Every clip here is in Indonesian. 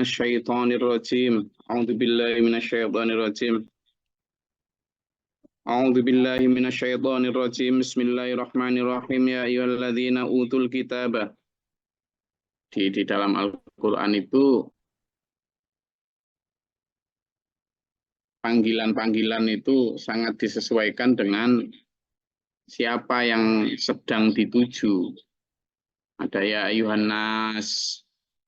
الشيطان الرجيم أعوذ بالله من الشيطان الرجيم أعوذ بالله من الشيطان الرجيم بسم الله الرحمن الرحيم يا أيها الذين أوتوا الكتاب. Di dalam Al-Quran itu panggilan-panggilan itu sangat disesuaikan dengan siapa yang sedang dituju. Ada ya ayuhan nas,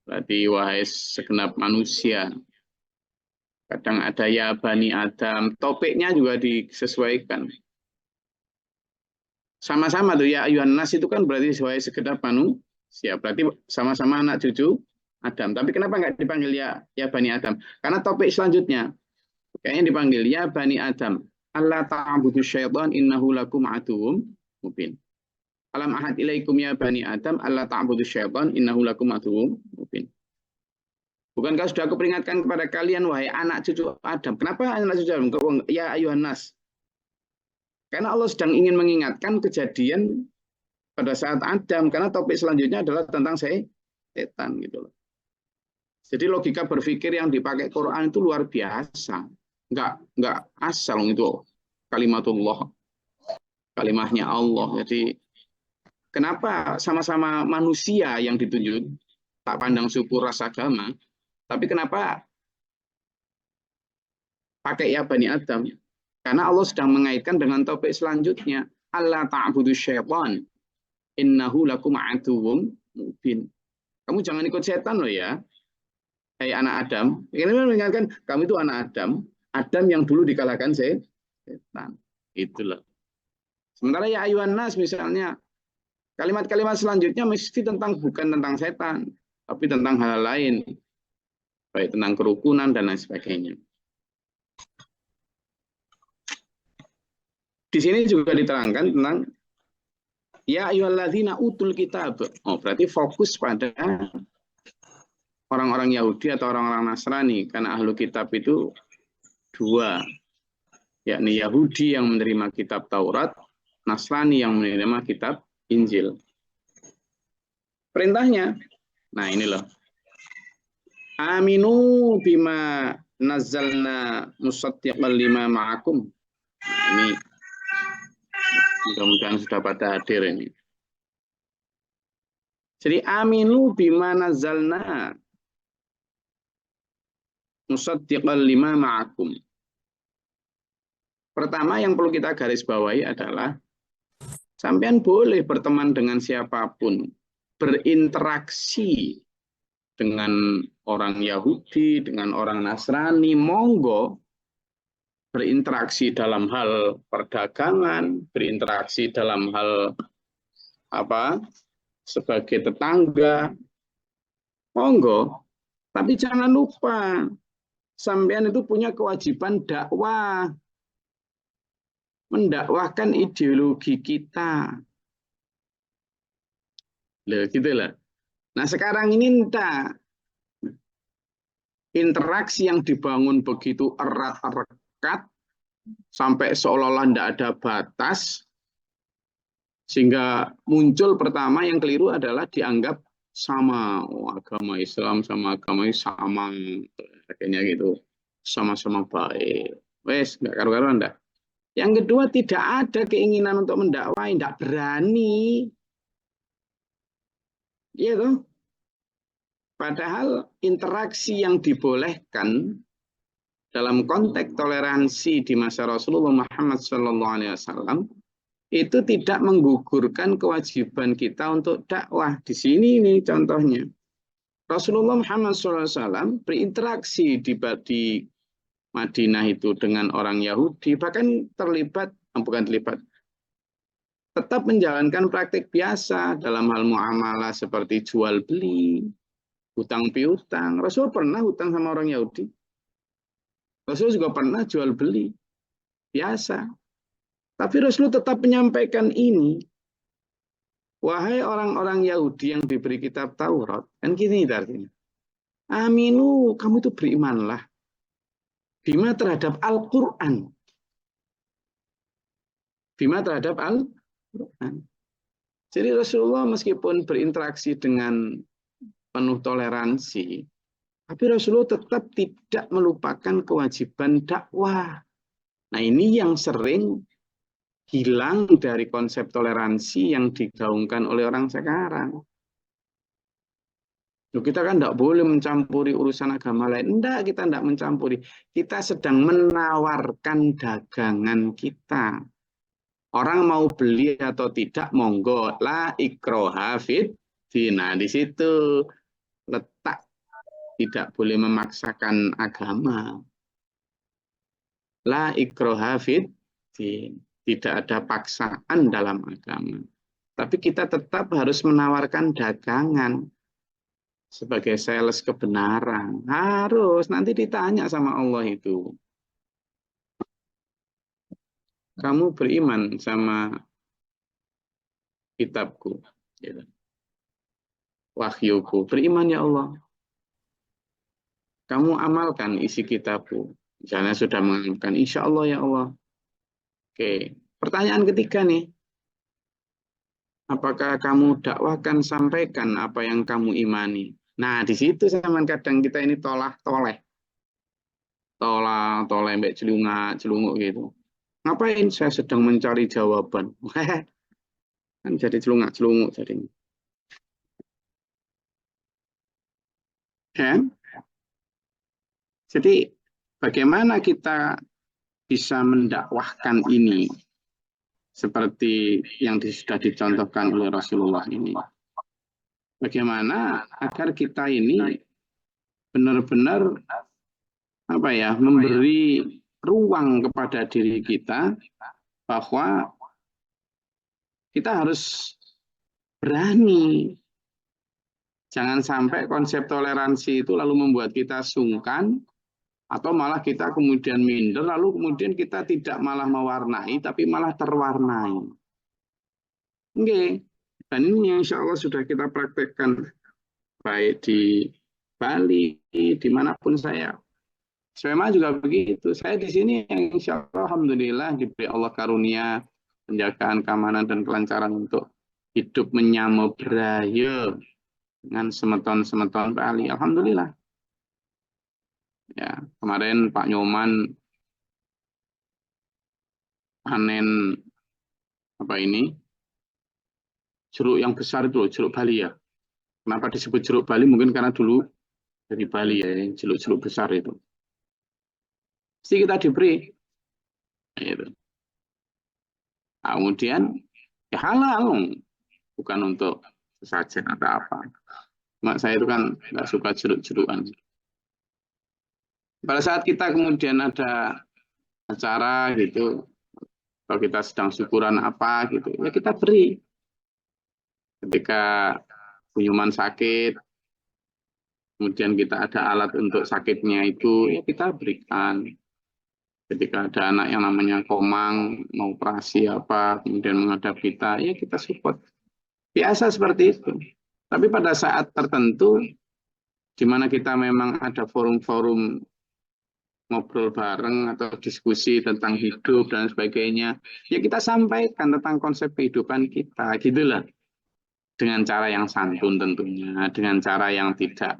berarti wahai segenap manusia. Kadang ada ya bani Adam, topiknya juga disesuaikan. Sama-sama tuh ya ayuhan nas itu kan berarti wahai segenap manusia, berarti sama-sama anak cucu Adam. Tapi kenapa nggak dipanggil ya bani Adam? Karena topik selanjutnya kayaknya dipanggil ya bani Adam. Allah ta'budu syaitan innahu lakum aduwwum mubin. Alam ahad ilaikum ya bani Adam Allah ta'budu syaitan innahu lakum aduwwum mubin. Bukankah sudah aku peringatkan kepada kalian wahai anak cucu Adam. Kenapa anak cucu Adam? Ya ayuhan nas. Karena Allah sedang ingin mengingatkan kejadian pada saat Adam, karena topik selanjutnya adalah tentang setan gitu loh. Jadi logika berpikir yang dipakai Quran itu luar biasa. Enggak asal itu kalimatullah. Kalimahnya Allah. Jadi kenapa sama-sama manusia yang ditunjuk, tak pandang suku ras agama, tapi kenapa pakai ya bani Adam? Karena Allah sedang mengaitkan dengan topik selanjutnya. Allah ta'budu syaitan innahu lakum aduwwum mubin. Kamu jangan ikut setan loh ya. Hai anak Adam. Ini mengingatkan kamu itu anak Adam. Adam yang dulu dikalahkan setan. Itulah. Sementara ya ayuhan nas misalnya. Kalimat-kalimat selanjutnya mesti bukan tentang setan. Tapi tentang hal lain. Baik tentang kerukunan dan lain sebagainya. Di sini juga diterangkan tentang ya ayyuhalladzina utul kitab. Oh, berarti fokus pada orang-orang Yahudi atau orang-orang Nasrani, karena ahlu kitab itu dua, yakni Yahudi yang menerima kitab Taurat, Nasrani yang menerima kitab Injil. Perintahnya, nah ini loh. Aminu bima nazzalna musaddiqan lima ma'akum. Nah, ini mudah-mudahan sudah pada hadir ini. Jadi aminu bima nazzalna musaddiqan lima ma'akum. Pertama yang perlu kita garis bawahi adalah sampean boleh berteman dengan siapapun, berinteraksi dengan orang Yahudi, dengan orang Nasrani, monggo, berinteraksi dalam hal perdagangan, berinteraksi dalam hal sebagai tetangga, monggo. Tapi jangan lupa, sampean itu punya kewajiban dakwah, mendakwahkan ideologi kita. Loh, gitu lah. Nah sekarang ini entah interaksi yang dibangun begitu erat-erat sampai seolah-olah tidak ada batas, sehingga muncul pertama yang keliru adalah dianggap sama agama Islam sama agama sama kayaknya gitu, sama-sama baik. Wes nggak karu-karuan dah. Yang kedua tidak ada keinginan untuk mendakwai, tidak berani. Iya toh? Padahal interaksi yang dibolehkan dalam konteks toleransi di masa Rasulullah Muhammad SAW itu tidak menggugurkan kewajiban kita untuk dakwah. Di sini ini contohnya. Rasulullah Muhammad SAW berinteraksi di Madinah itu dengan orang Yahudi, bahkan tetap menjalankan praktik biasa dalam hal muamalah seperti jual beli, hutang piutang. Rasul pernah hutang sama orang Yahudi. Rasul juga pernah jual beli biasa. Tapi Rasul tetap menyampaikan ini. Wahai orang-orang Yahudi yang diberi kitab Taurat, kan gini artinya. Aminu, kamu itu berimanlah bima terhadap Al-Quran. Bima terhadap Al-Quran. Jadi Rasulullah meskipun berinteraksi dengan penuh toleransi, Tapi Rasulullah tetap tidak melupakan kewajiban dakwah. Nah, ini yang sering hilang dari konsep toleransi yang digaungkan oleh orang sekarang. Kita kan tidak boleh mencampuri urusan agama lain. Enggak, kita tidak mencampuri. Kita sedang menawarkan dagangan kita. Orang mau beli atau tidak, monggo. La ikroha fid din. Nah, di situ letak tidak boleh memaksakan agama. La ikroha fid din. Tidak ada paksaan dalam agama. Tapi kita tetap harus menawarkan dagangan sebagai sales kebenaran. Harus, nanti ditanya sama Allah itu. Kamu beriman sama kitabku, wahyuku. Beriman ya Allah. Kamu amalkan isi kitabku. Misalnya sudah mengamalkan, insya Allah ya Allah. Oke, pertanyaan ketiga nih. Apakah kamu dakwakan, sampaikan apa yang kamu imani? Nah, di situ zaman kadang kita ini toleh, mbak celunguk gitu. Ngapain saya sedang mencari jawaban? Kan jadi celunguk jadinya. Ya? Jadi bagaimana kita bisa mendakwahkan ini seperti yang sudah dicontohkan oleh Rasulullah ini? Bagaimana agar kita ini benar-benar memberi ruang kepada diri kita bahwa kita harus berani. Jangan sampai konsep toleransi itu lalu membuat kita sungkan, atau malah kita kemudian minder, lalu kemudian kita tidak malah mewarnai, tapi malah terwarnai. Oke. Dan ini insya Allah sudah kita praktekkan, baik di Bali, dimanapun saya. Saya juga begitu. Saya di sini yang insya Allah, alhamdulillah diberi Allah karunia, penjagaan, keamanan, dan kelancaran untuk hidup menyamo beraya dengan semeton-semeton Bali. Alhamdulillah. Ya, kemarin Pak Nyoman panen jeruk yang besar itu, jeruk Bali ya. Kenapa disebut jeruk Bali? Mungkin karena dulu dari Bali ya, jeruk-jeruk besar itu. Pasti kita diberi. Gitu. Nah, kemudian ya halal, bukan untuk sesajen atau apa. Cuma saya itu kan nggak suka jeruk-jerukan. Pada saat kita kemudian ada acara gitu, kalau kita sedang syukuran apa gitu, ya kita beri. Ketika Bunyuman sakit, kemudian kita ada alat untuk sakitnya itu, ya kita berikan. Ketika ada anak yang namanya Komang, mau operasi apa, kemudian menghadap kita, ya kita support. Biasa seperti itu. Tapi pada saat tertentu, di mana kita memang ada forum-forum ngobrol bareng atau diskusi tentang hidup dan sebagainya, ya kita sampaikan tentang konsep kehidupan kita, gitulah. Dengan cara yang santun tentunya, dengan cara yang tidak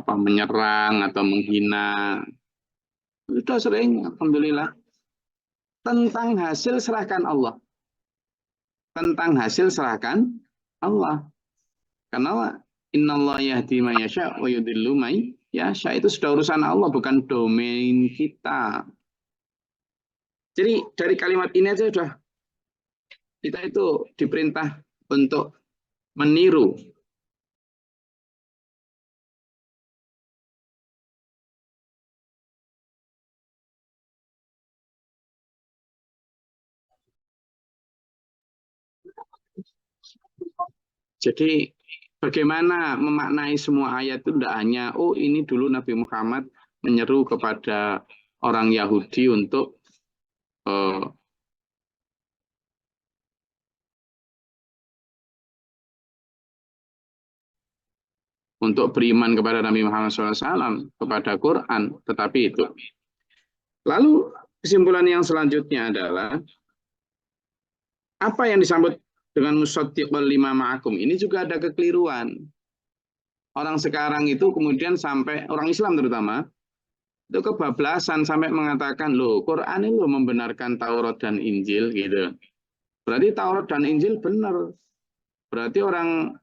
menyerang atau menghina. Sudah sering, alhamdulillah. Tentang hasil serahkan Allah. Tentang hasil serahkan Allah. Karena innallaha yahdi may yasha wa yudhillu may yasha, itu sudah urusan Allah, bukan domain kita. Jadi dari kalimat ini aja sudah kita itu diperintah untuk meniru. Jadi bagaimana memaknai semua ayat itu tidak hanya, oh ini dulu Nabi Muhammad menyeru kepada orang Yahudi untuk beriman kepada Nabi Muhammad SAW, kepada Quran, tetapi itu. Lalu kesimpulan yang selanjutnya adalah, apa yang disambut dengan musaddiqal lima ma'akum, ini juga ada kekeliruan. orang sekarang itu kemudian sampai orang Islam terutama itu kebablasan sampai mengatakan loh Quran itu membenarkan Taurat dan Injil gitu. Berarti Taurat dan Injil benar. Berarti orang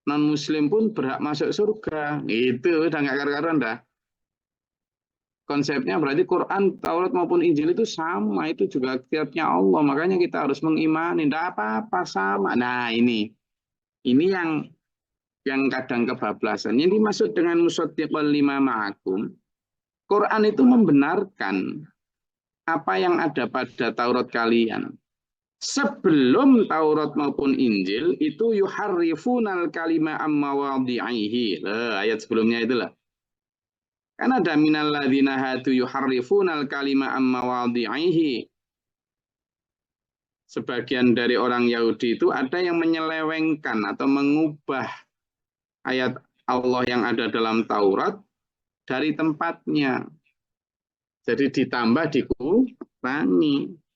non Muslim pun berhak masuk surga. Itu udah nggak karuan dah. Konsepnya berarti Quran, Taurat maupun Injil itu sama, itu juga kitabnya Allah. Makanya kita harus mengimani, tidak apa-apa sama. Nah ini yang kadang kebablasan. Yang dimaksud dengan musaddiqan lima ma'akum, Quran itu membenarkan apa yang ada pada Taurat kalian. Sebelum Taurat maupun Injil itu yuharrifunal kalima amma wadhi'ihi. Ayat sebelumnya itulah. Kan ada minal ladzina hadu yuharrifunal kalima amma wadhi'ihi. Sebagian dari orang Yahudi itu ada yang menyelewengkan atau mengubah ayat Allah yang ada dalam Taurat dari tempatnya. Jadi ditambah dikurangi.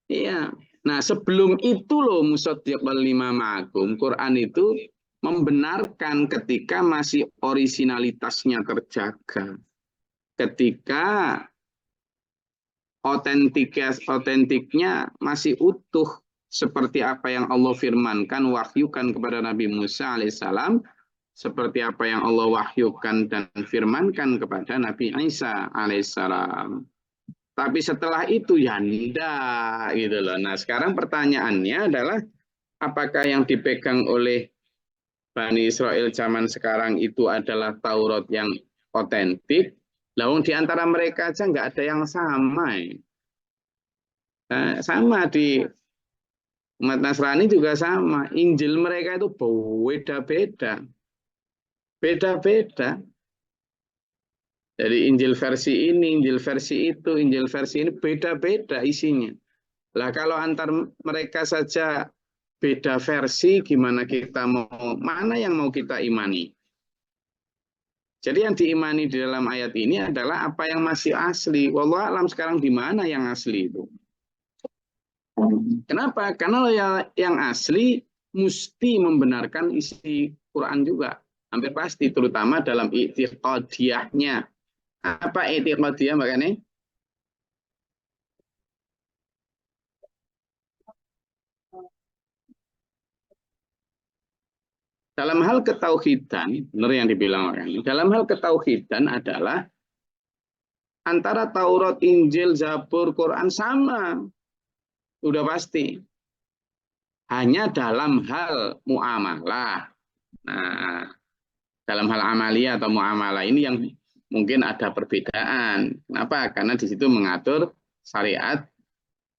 Iya. Nah, sebelum itu loh musaddiqal lima ma'akum, Quran itu membenarkan ketika masih orisinalitasnya terjaga. Ketika otentiknya masih utuh seperti apa yang Allah firmankan, wahyukan kepada Nabi Musa alaihissalam, seperti apa yang Allah wahyukan dan firmankan kepada Nabi Isa alaihissalam. Tapi setelah itu ya enggak gitu loh. Nah, sekarang pertanyaannya adalah apakah yang dipegang oleh Bani Israel zaman sekarang itu adalah Taurat yang otentik? Lalu di antara mereka aja nggak ada yang sama. Nah, sama di umat Nasrani juga sama. Injil mereka itu beda-beda. Beda-beda. Jadi Injil versi ini, Injil versi itu, Injil versi ini beda-beda isinya. Lah kalau antar mereka saja beda versi, gimana kita mana yang mau kita imani? Jadi yang diimani di dalam ayat ini adalah apa yang masih asli. Wallahu alam sekarang di mana yang asli itu? Kenapa? Karena yang asli mesti membenarkan isi Quran juga. Hampir pasti, terutama dalam i'tiqadiyahnya. Apa i'tiqadiyah Mbak Kani? Dalam hal ketauhidan, benar yang dibilang Mbak Kani. Dalam hal ketauhidan adalah antara Taurat, Injil, Zabur, Quran sama. Udah pasti. Hanya dalam hal muamalah. Nah, dalam hal amalia atau muamalah ini yang mungkin ada perbedaan. Kenapa? Karena di situ mengatur syariat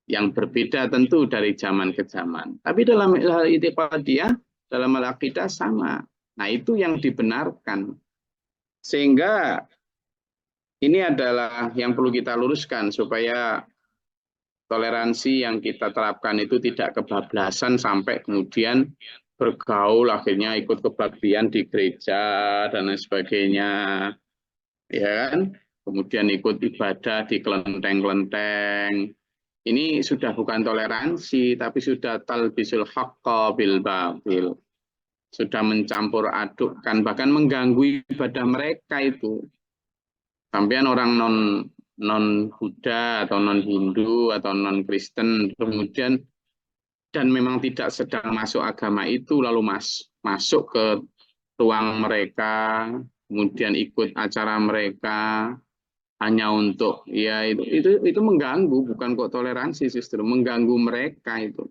yang berbeda tentu dari zaman ke zaman. Tapi dalam hal i'tiqadiyah, dalam hal akidah sama. Nah, itu yang dibenarkan. Sehingga ini adalah yang perlu kita luruskan supaya toleransi yang kita terapkan itu tidak kebablasan sampai kemudian bergaul akhirnya ikut kebaktian di gereja dan lain sebagainya, ya kan? Kemudian ikut ibadah di kelenteng-kelenteng. Ini sudah bukan toleransi, tapi sudah talbisul haqqa bil batil. Sudah mencampur adukkan, bahkan mengganggu ibadah mereka itu. Sampean orang non Buddha atau non Hindu atau non Kristen kemudian dan memang tidak sedang masuk agama itu lalu masuk ke ruang mereka kemudian ikut acara mereka hanya untuk ya itu mengganggu, bukan kok toleransi, justru mengganggu mereka itu.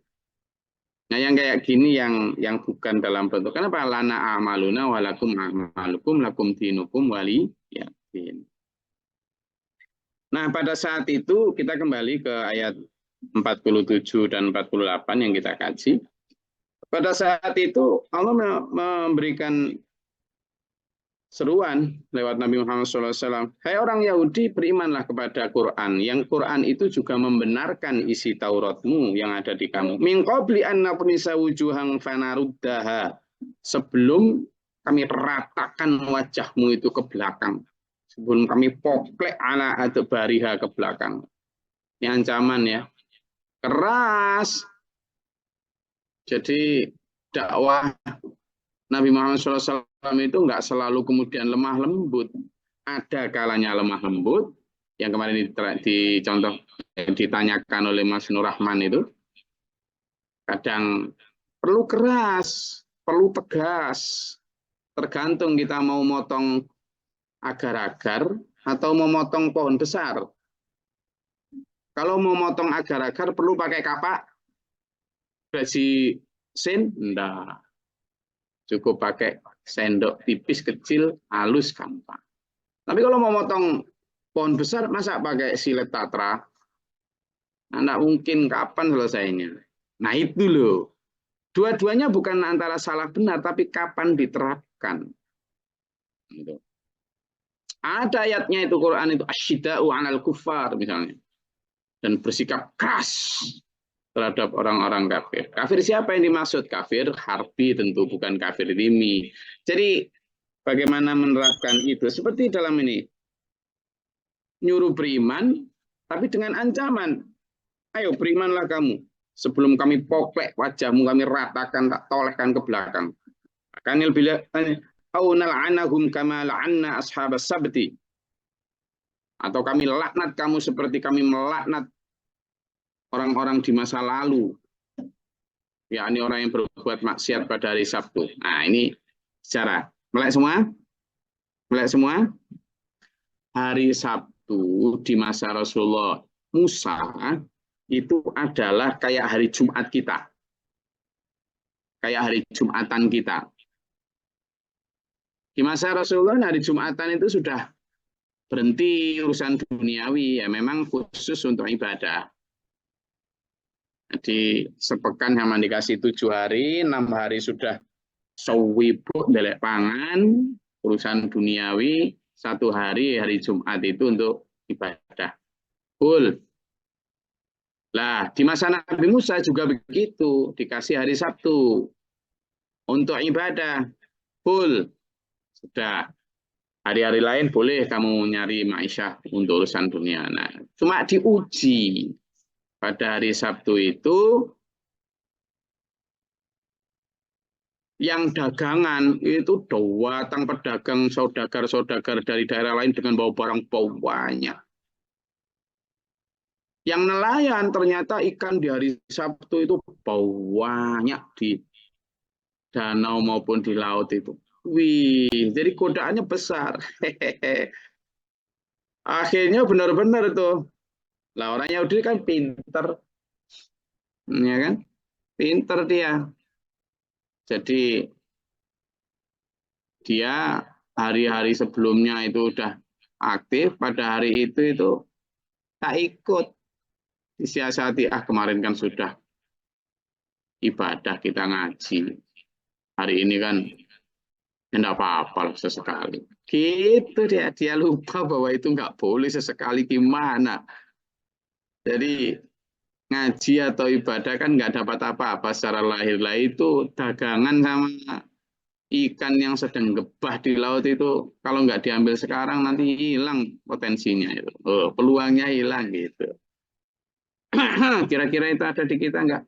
Nah yang kayak gini yang bukan dalam bentuk kenapa lana amaluna walakum amalukum lakum dinukum wali yakin. Nah, pada saat itu kita kembali ke ayat 47 dan 48 yang kita kaji. Pada saat itu Allah memberikan seruan lewat Nabi Muhammad SAW. Hai orang Yahudi, berimanlah kepada Quran. Yang Quran itu juga membenarkan isi Tauratmu yang ada di kamu. Min qabli an natmisa wujuhang fanaruddaha. Sebelum kami ratakan wajahmu itu ke belakang. Sebelum kami poklek ala atau bariha ke belakang. Ini ancaman ya. Keras. Jadi dakwah Nabi Muhammad SAW itu nggak selalu kemudian lemah lembut. Ada kalanya lemah lembut. Yang kemarin dicontoh, ditanyakan oleh Mas Nur Rahman itu. Kadang perlu keras, perlu tegas. Tergantung kita mau motong agar-agar atau mau motong pohon besar. Kalau mau motong agar-agar perlu pakai kapak, sin, enggak. Cukup pakai sendok tipis kecil, halus gampang. Tapi kalau mau motong pohon besar, masa pakai silet tatra? Nah, mungkin kapan selesainya? Nah itu loh. Dua-duanya bukan antara salah benar, tapi kapan diterapkan. Gitu. Ada ayatnya itu Quran itu asyida'u 'alal kuffar misalnya. Dan bersikap keras terhadap orang-orang kafir. Kafir siapa yang dimaksud? Kafir harbi tentu, bukan kafir dhimmi. Jadi bagaimana menerapkan itu? Seperti dalam ini. Nyuruh beriman, tapi dengan ancaman. Ayo berimanlah kamu. Sebelum kami poklek wajahmu, kami ratakan, tak tolehkan ke belakang. Akan bila au nal'anahum kama la'anna ashabas sabti. Atau kami laknat kamu seperti kami melaknat orang-orang di masa lalu. Yakni orang yang berbuat maksiat pada hari Sabtu. Nah, ini secara melek semua? Melek semua? Hari Sabtu di masa Rasulullah Musa itu adalah kayak hari Jumat kita. Kayak hari Jumatan kita. Di masa Rasulullah hari Jumatan itu sudah berhenti urusan duniawi, ya memang khusus untuk ibadah. Jadi sepekan hanya dikasih 7 hari, 6 hari sudah sewibuk delek pangan, urusan duniawi, 1 hari Jumat itu untuk ibadah. Full. Lah, di masa Nabi Musa juga begitu, dikasih hari Sabtu untuk ibadah. Full. Sudah. Hari-hari lain boleh kamu nyari ma'isyah untuk urusan dunia. Nah, cuma diuji. Pada hari Sabtu itu, yang dagangan itu datang pedagang, saudagar-saudagar dari daerah lain dengan bawa barang banyak. Yang nelayan ternyata ikan di hari Sabtu itu banyak di danau maupun di laut itu. Wih, jadi godaannya besar. Akhirnya benar-benar tuh. Lah orang Yahudi kan pinter. Ya kan? Pinter dia. Jadi dia hari-hari sebelumnya itu udah aktif, pada hari itu tak ikut. Disiasati, kemarin kan sudah ibadah kita ngaji. Hari ini kan enggak apa-apa sesekali. Gitu dia lupa bahwa itu nggak boleh sesekali gimana. Jadi ngaji atau ibadah kan nggak dapat apa-apa secara lahir. Lah itu dagangan sama ikan yang sedang gebah di laut itu kalau nggak diambil sekarang nanti hilang potensinya itu. Peluangnya hilang gitu. Kira-kira itu ada di kita nggak?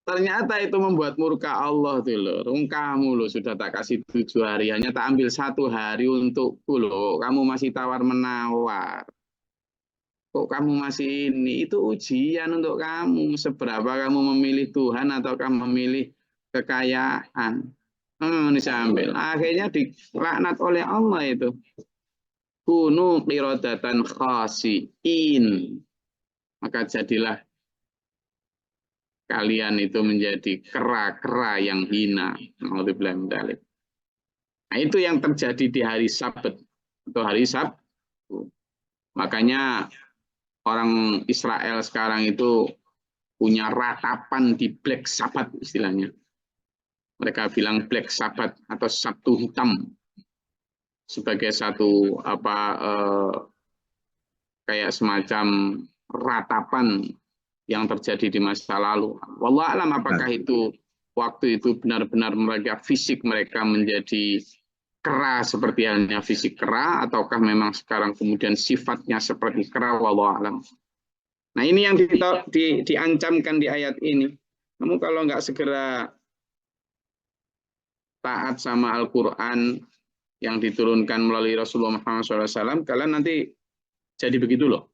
Ternyata itu membuat murka Allah tuh loh. Kamu loh sudah tak kasih 7 hari, hanya tak ambil 1 hari untukku loh. Kamu masih tawar menawar. Kok kamu masih ini? Itu ujian untuk kamu. Seberapa kamu memilih Tuhan atau kamu memilih kekayaan. Bisa ambil. Akhirnya dilaknat oleh Allah itu. Kunu qiradatan khasiin. Maka jadilah kalian itu menjadi kera-kera yang hina. Nah, itu yang terjadi di hari Sabat atau hari Sabtu. Makanya orang Israel sekarang itu punya ratapan di Black Sabbath istilahnya. Mereka bilang Black Sabbath atau Sabtu Hitam sebagai satu kayak semacam ratapan yang terjadi di masa lalu. Wallah alam apakah itu waktu itu benar-benar mereka fisik mereka menjadi kera seperti halnya fisik kera, ataukah memang sekarang kemudian sifatnya seperti kera, wallahu alam. Nah ini yang diancamkan di ayat ini. Kamu kalau nggak segera taat sama Al-Quran yang diturunkan melalui Rasulullah Muhammad SAW, kalian nanti jadi begitu loh.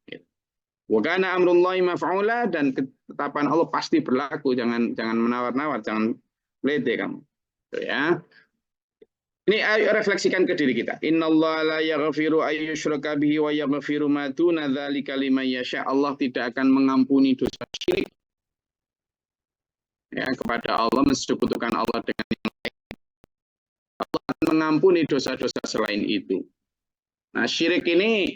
Wa kana amrullahi maf'ula, dan ketetapan Allah pasti berlaku. Jangan menawar-nawar, jangan lete kamu. Tuh ya. Ini ayo refleksikan ke diri kita. Innallaha la yaghfiru ayyushraka bihi wa yaghfiru ma duna dzalika liman yasha. Allah tidak akan mengampuni dosa syirik ya, kepada Allah, mensekutukan Allah dengan yang lain. Allah akan mengampuni dosa-dosa selain itu. Nah, syirik ini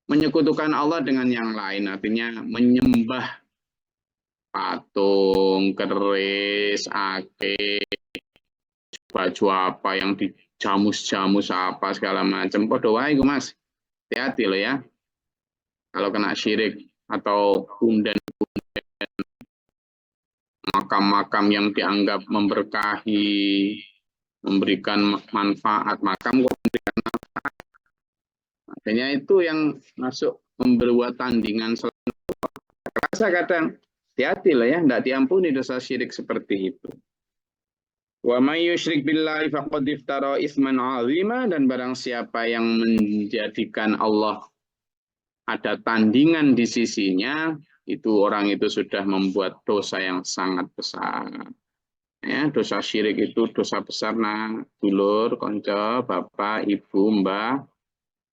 menyekutukan Allah dengan yang lain, artinya menyembah patung, keris, ake, baju apa yang dijamus-jamus apa segala macam. Podo wae Mas. Hati-hati loh ya. Kalau kena syirik atau punden-punden makam-makam yang dianggap memberkahi, memberikan manfaat, makam kok memberikan manfaat. Makanya itu yang masuk membuat tandingan rasa kadang. Hati-hati loh ya, tidak diampuni dosa syirik seperti itu. Wa may yusyrik billahi faqad iftara itsman 'azima, dan barang siapa yang menjadikan Allah ada tandingan di sisinya, itu orang itu sudah membuat dosa yang sangat besar. Ya, dosa syirik itu dosa besar, nah, dulur, konco, bapak, ibu, mbah,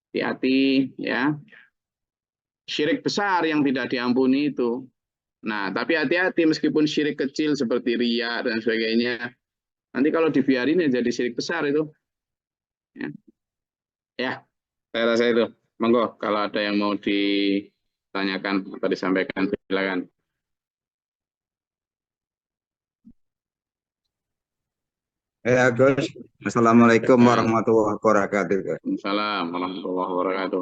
hati-hati ya. Syirik besar yang tidak diampuni itu. Nah, tapi hati-hati meskipun syirik kecil seperti riya dan sebagainya. Nanti kalau dibiarin ya jadi syirik besar itu. Ya, ya, saya rasa itu. Monggo kalau ada yang mau ditanyakan atau disampaikan, silakan. Ya Gus, Assalamualaikum warahmatullahi wabarakatuh. Waalaikumsalam warahmatullahi wabarakatuh.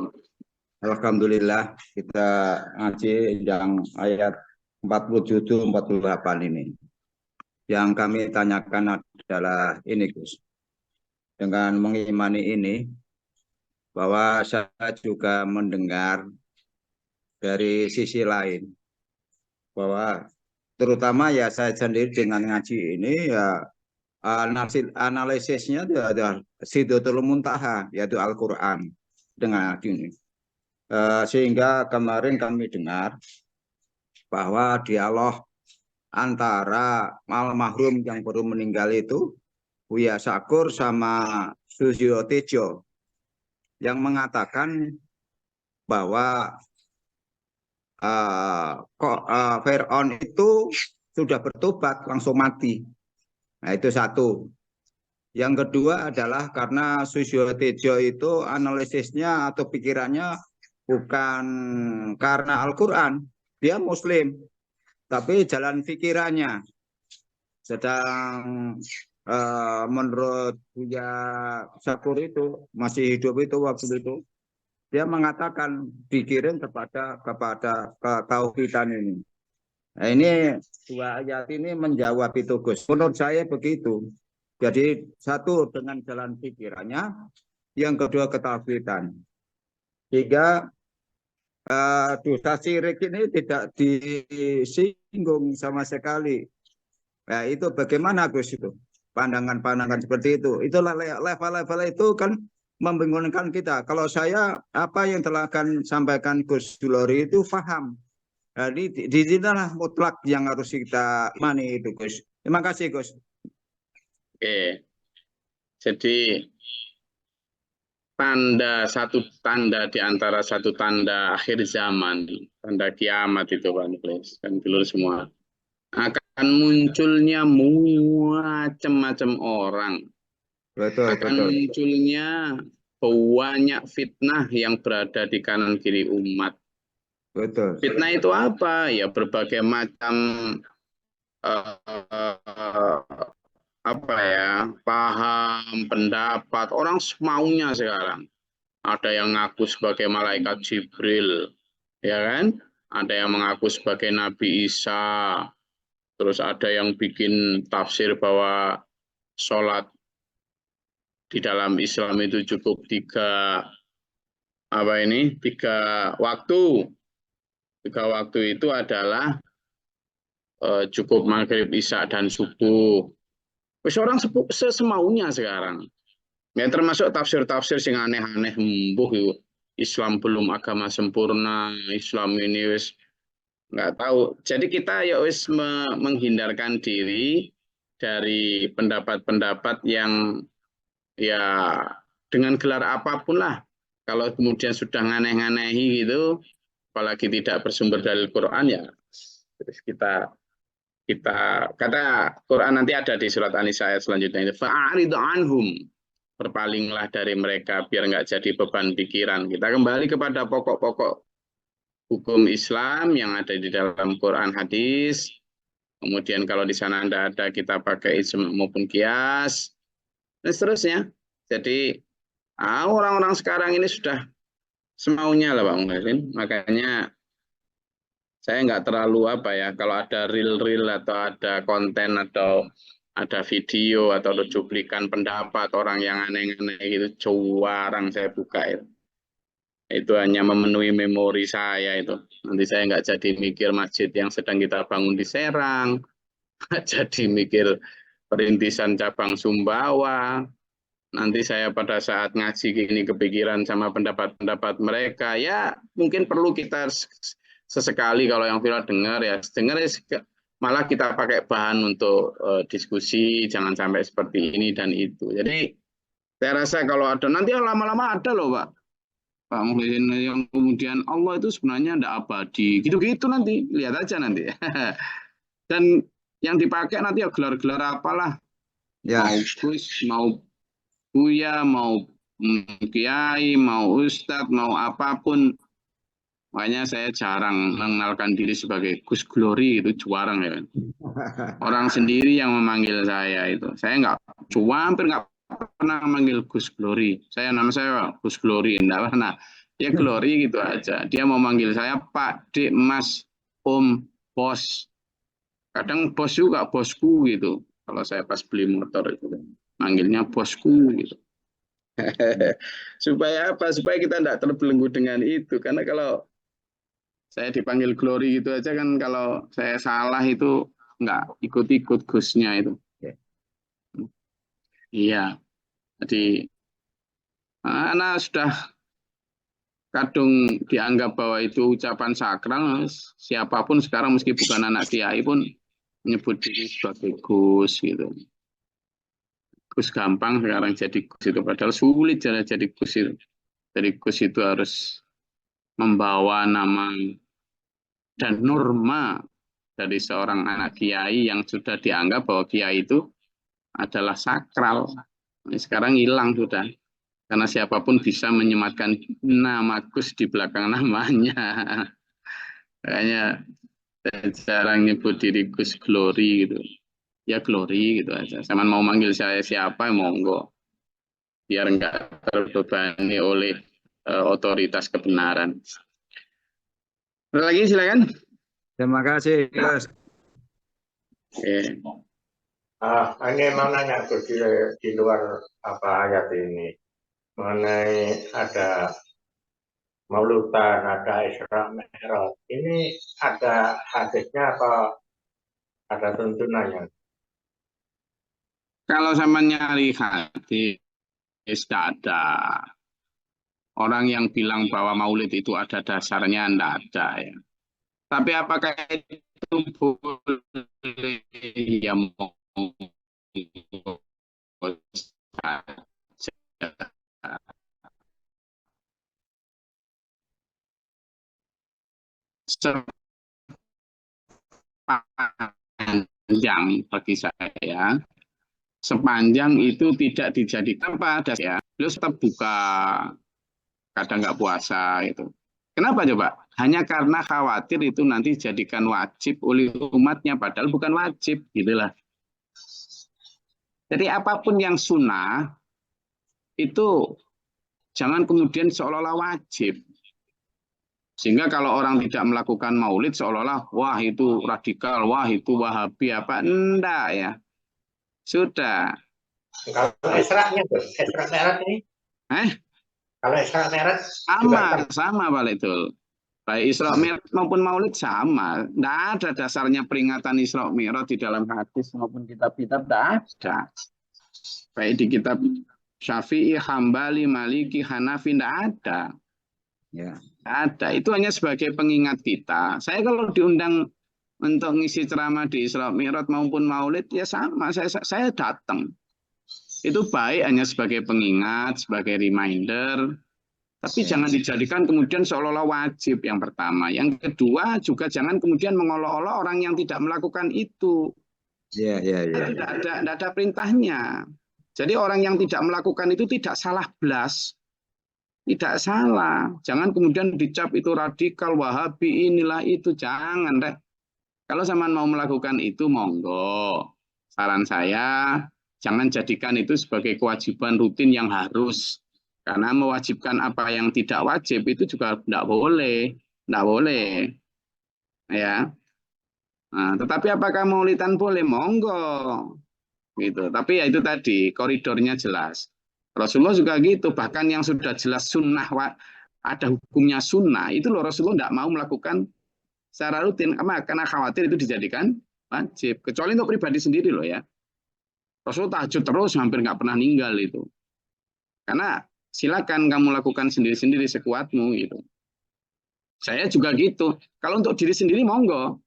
Alhamdulillah kita ngaji yang ayat 47-48 ini. Yang kami tanyakan adalah ini Gus. Dengan mengimani ini, bahwa saya juga mendengar dari sisi lain, bahwa terutama ya saya sendiri dengan ngaji ini ya analisisnya ada Sidratul Muntaha, yaitu Al-Quran dengan ini. Sehingga kemarin kami dengar bahwa dialog antara almarhum yang baru meninggal itu, Buya Sakur sama Susilo Tejo, yang mengatakan bahwa Fir'aun itu sudah bertobat langsung mati. Nah itu satu. Yang kedua adalah karena Susilo Tejo itu analisisnya atau pikirannya bukan karena Al-Quran, dia Muslim, tapi jalan pikirannya. Sedang menurut Buya Sakur itu masih hidup itu waktu itu, dia mengatakan dikirim kepada ketauhidan ini. Nah, ini dua ayat ini menjawab itu Gus. Menurut saya begitu. Jadi satu dengan jalan pikirannya, yang kedua ketauhidan. Sehingga dosa syirik ini tidak disinggung sama sekali. Nah, itu bagaimana Gus itu? Pandangan-pandangan seperti itu. Itulah level-level itu kan membingungkan kita. Kalau saya apa yang telah akan sampaikan Gus Dulori itu paham. Jadi di sinilah mutlak yang harus kita imani itu Gus. Terima kasih Gus. Oke. Jadi satu tanda di antara satu tanda akhir zaman, tanda kiamat itu kan dulu semua, akan munculnya macam-macam orang. Betul, akan betul. munculnya banyak fitnah yang berada di kanan kiri umat. Betul. Fitnah itu apa? Ya berbagai macam apa ya, paham, pendapat, orang semaunya sekarang. Ada yang ngaku sebagai malaikat Jibril, ya kan? Ada yang mengaku sebagai Nabi Isa. Terus ada yang bikin tafsir bahwa sholat di dalam Islam itu cukup tiga waktu. Tiga waktu itu adalah cukup maghrib, isya, dan subuh. Wis orang sesemaunya sekarang. Ya termasuk tafsir-tafsir sing aneh-aneh mbuh yuk. Islam belum agama sempurna, Islam ini wis nggak tahu. Jadi kita ya wis menghindarkan diri dari pendapat-pendapat yang ya dengan gelar apapun lah. Kalau kemudian sudah nganeh-nganehi gitu, apalagi tidak bersumber dari Quran ya, terus kita kita kata Quran nanti ada di surat An-Nisa ayat selanjutnya itu fa'arid anhum, berpalinglah dari mereka biar nggak jadi beban pikiran. Kita kembali kepada pokok-pokok hukum Islam yang ada di dalam Quran hadis. Kemudian kalau di sana tidak ada kita pakai ijma maupun kias dan seterusnya. Jadi orang-orang sekarang ini sudah semaunya lah Pak Muhsin. Makanya saya nggak terlalu kalau ada reel-reel atau ada konten atau ada video atau ada cuplikan pendapat orang yang aneh-aneh gitu, jarang saya buka itu. Itu hanya memenuhi memori saya itu. Nanti saya nggak jadi mikir masjid yang sedang kita bangun di Serang, nggak jadi mikir perintisan cabang Sumbawa. Nanti saya pada saat ngaji gini kepikiran sama pendapat-pendapat mereka, ya mungkin perlu kita sesekali kalau yang viral dengar ya malah kita pakai bahan untuk diskusi, jangan sampai seperti ini dan itu. Jadi saya rasa kalau ada nanti lama-lama ada loh Pak Muhyiddin yang kemudian Allah itu sebenarnya tidak abadi, gitu-gitu nanti lihat aja nanti. Dan yang dipakai nanti ya gelar-gelar apalah, Ya. mau Gus, mau Buya, mau Kiai, mau Ustadz, mau apapun. Makanya saya jarang mengenalkan diri sebagai Gus Glory, itu jarang ya. Orang sendiri yang memanggil saya itu. Saya hampir nggak pernah memanggil Gus Glory. Nama saya Gus Glory, enggak pernah. Ya Glory gitu aja. Dia mau manggil saya Pak, Dek, Mas, Om, Bos. Kadang bos juga bosku gitu. Kalau saya pas beli motor itu manggilnya bosku gitu. Supaya apa? Supaya kita tidak terbelenggu dengan itu. Karena kalau saya dipanggil Glory gitu aja kan, kalau saya salah itu nggak ikut-ikut Gusnya itu. Iya. Jadi anak sudah kadung dianggap bahwa itu ucapan sakral, siapapun sekarang meski bukan anak kiai pun menyebut diri sebagai Gus gitu. Gus gampang sekarang jadi Gus itu, padahal sulit jadi Gus itu. Jadi Gus itu harus membawa nama dan norma dari seorang anak kiai yang sudah dianggap bahwa kiai itu adalah sakral. Ini sekarang hilang sudah. Karena siapapun bisa menyematkan nama Gus di belakang namanya. Kayaknya jarang nyebut diri Gus Glory gitu. Ya Glory gitu aja. Sama mau manggil saya siapa, monggo. Biar nggak terbebani oleh otoritas kebenaran. Ada lagi silakan. Terima kasih, Gus. Ini mau nanya di luar ayat ini mengenai ada Mauludan, ada Isra Mi'raj. Ini ada hadisnya apa ada tuntunannya? Kalau sama nyari hadis tidak ada. Orang yang bilang bahwa Maulid itu ada dasarnya, tidak ada ya. Tapi apakah itu boleh? Ya sepanjang bagi saya, sepanjang itu tidak dijadikan pada ya, beliau tetap buka, kadang nggak puasa itu. Kenapa coba? Hanya karena khawatir itu nanti dijadikan wajib oleh umatnya, padahal bukan wajib, gitulah. Jadi apapun yang sunnah itu jangan kemudian seolah-olah wajib. Sehingga kalau orang tidak melakukan maulid seolah-olah wah itu radikal, wah itu wahabi apa, enggak ya. Sudah. Kalau Isra-nya tuh, Isra Mi'raj ini, Eh, kalau Isra Mi'raj juga sama Pak Lidul. Baik Isra Mi'raj maupun Maulid sama. Tidak ada dasarnya peringatan Isra Mi'raj di dalam hadis maupun kitab-kitab, tidak ada. Baik di kitab Syafi'i, Hambali, Maliki, Hanafi, tidak ada. Ya. Tidak ada. Itu hanya sebagai pengingat kita. Saya kalau diundang untuk ngisi ceramah di Isra Mi'raj maupun Maulid, ya sama. Saya datang. Itu baik hanya sebagai pengingat, sebagai reminder. Tapi jangan dijadikan kemudian seolah-olah wajib yang pertama. Yang kedua juga jangan kemudian mengolok-olok orang yang tidak melakukan itu. Ya. Tidak ada perintahnya. Jadi orang yang tidak melakukan itu tidak salah blas. Tidak salah. Jangan kemudian dicap itu radikal, wahabi, inilah itu. Jangan deh. Kalau zaman mau melakukan itu, monggo. Saran saya, jangan jadikan itu sebagai kewajiban rutin yang harus. Karena mewajibkan apa yang tidak wajib itu juga tidak boleh. Tidak boleh. Ya. Nah, tetapi apakah maulidan boleh? Monggo. Gitu. Tapi ya itu tadi, koridornya jelas. Rasulullah juga gitu. Bahkan yang sudah jelas sunnah, ada hukumnya sunnah, itu loh Rasulullah tidak mau melakukan secara rutin. Karena khawatir itu dijadikan wajib. Kecuali untuk pribadi sendiri loh ya. Rasulullah tahajud terus, hampir nggak pernah ninggal itu. Karena silakan kamu lakukan sendiri-sendiri sekuatmu gitu. Saya juga gitu. Kalau untuk diri sendiri monggo.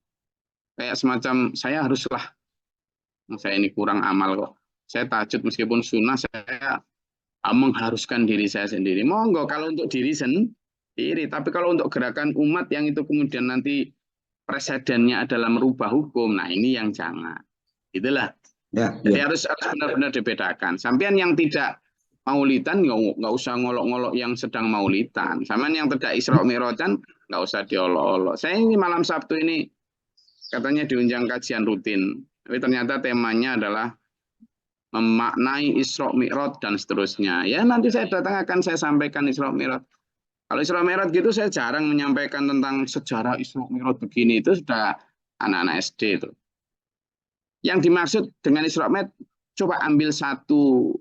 Kayak semacam saya haruslah. Saya ini kurang amal kok. Saya tahajud meskipun sunnah, saya mengharuskan diri saya sendiri. Monggo kalau untuk diri sendiri. Tapi kalau untuk gerakan umat yang itu kemudian nanti presidennya adalah merubah hukum. Nah ini yang jangan. Itulah. Ya. Jadi harus benar-benar dibedakan. Sampean yang tidak maulidan nggak usah ngolok-ngolok yang sedang maulidan. Sama yang tidak Isra Mi'rajan nggak usah diolok-olok. Saya ini malam Sabtu ini katanya diunjang kajian rutin. Tapi ternyata temanya adalah memaknai Isra Mi'raj dan seterusnya. Ya nanti saya datang akan saya sampaikan Isra Mi'raj. Kalau Isra Mi'raj gitu saya jarang menyampaikan tentang sejarah Isra Mi'raj begini. Itu sudah anak-anak SD itu. Yang dimaksud dengan Isra Mi'raj, coba ambil satu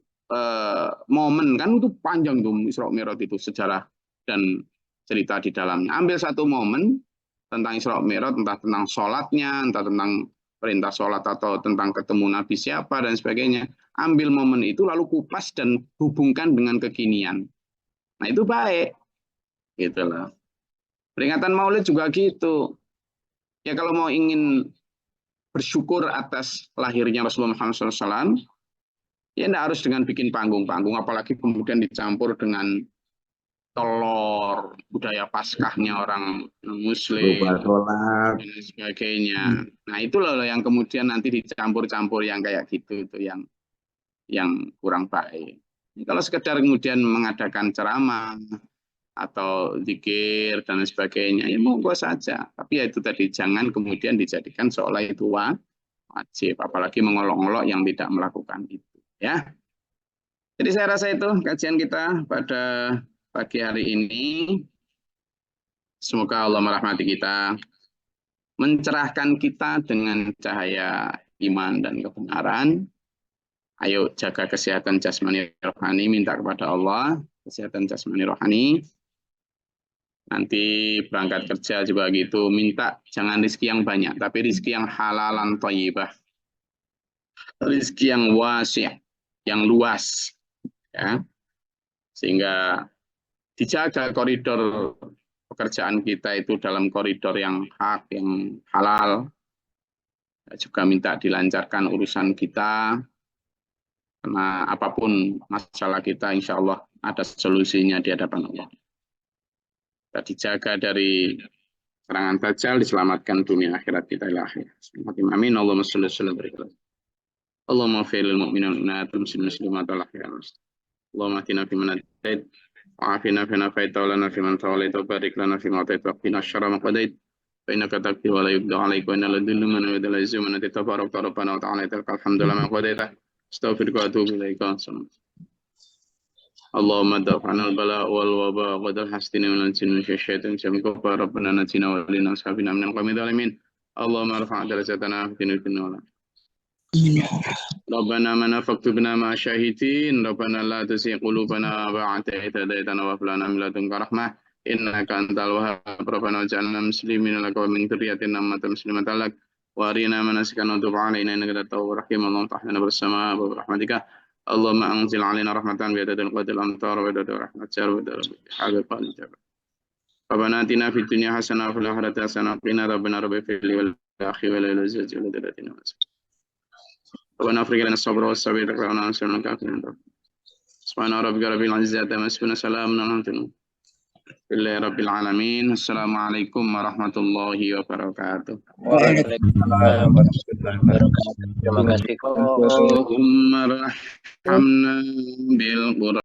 momen, kan itu panjang tuh Isra Mi'raj itu sejarah dan cerita di dalamnya. Ambil satu momen tentang Isra Mi'raj, entah tentang sholatnya, entah tentang perintah sholat atau tentang ketemu Nabi siapa dan sebagainya. Ambil momen itu lalu kupas dan hubungkan dengan kekinian. Nah itu baik, gitulah. Peringatan Maulid juga gitu. Ya kalau mau ingin bersyukur atas lahirnya Rasulullah Muhammad SAW, ya tidak harus dengan bikin panggung-panggung, apalagi kemudian dicampur dengan telur, budaya Paskahnya orang Muslim, dan sebagainya. Nah itu loh yang kemudian nanti dicampur-campur yang kayak gitu, itu yang kurang baik. Kalau sekedar kemudian mengadakan ceramah atau zikir dan sebagainya, ya monggo saja. Tapi ya itu tadi, jangan kemudian dijadikan seolah itu wajib, apalagi mengolok-olok yang tidak melakukan itu. Ya, jadi saya rasa itu kajian kita pada pagi hari ini. Semoga Allah merahmati kita, mencerahkan kita dengan cahaya iman dan kebenaran. Ayo jaga kesehatan jasmani rohani, minta kepada Allah kesehatan jasmani rohani. Nanti berangkat kerja juga gitu, minta jangan rezeki yang banyak, tapi rezeki yang halalan thayyibah. Rezeki yang wasi', yang luas, ya, sehingga dijaga koridor pekerjaan kita itu dalam koridor yang hak, yang halal. Juga minta dilancarkan urusan kita, karena apapun masalah kita, insya Allah ada solusinya di hadapan Allah. Kita dijaga dari serangan dajjal, diselamatkan dunia akhirat kita ilahi. Amin. Allahumma sholli wa sallim. Allahumma fa'ilil mu'minal mu'minat muslimin muslimat wal akhirat. Allahumma atina fi man hadait wa afina fi man afait wa lana fi man tawallait wa barik lana fi ma atait wa qina syarra ma qadait fa innaka taqdi wa la yuqda 'alaika wa innal dhillu man wa la yuzillu man tabarak rabbana wa ta'ala alhamdulillah ma qadaita astaghfiruka wa atubu ilaika. Allahumma daf'ana al-bala wal waba wa dal hasdina min al-jinni wa syaitan jamika fa rabbana najina wa lina ashabina min al-qawmi dhalimin. Allahumma rfa' darajatana fi dunya ربنا من فاكتبنا مع الشاهدين ربنا لا تزغ قلوبنا بعد إذ هديتنا وهب لنا من لدنك رحمة إنك أنت الوهاب ربنا واجعلنا مسلمين لك ومن ذريتنا أمة مسلمة لك وأرنا مناسكنا وتب علينا إنك أنت التواب الرحيم اللهم افتح لنا بالسماء برحمتك اللهم أنزل علينا رحمة بعدد القدر الأمطار وبعدد رحمة الشر وبعدد حاجة قال ربنا آتنا في الدنيا حسنة وفي الآخرة حسنة وقنا ربنا رب اغفر لي ولأخي وللأزواج ولذريتنا ربنا افرغ لنا الصبر والصبر وقنا وانصرنا الكافرين سبحان ربك رب العزة عما يصفون سلام على المرسلين لله رب العالمين السلام عليكم ورحمة الله وبركاته Waalaikumsalam warahmatullahi wabarakatuh. Terima kasih kok. اللهم ارحمنا بالقرآن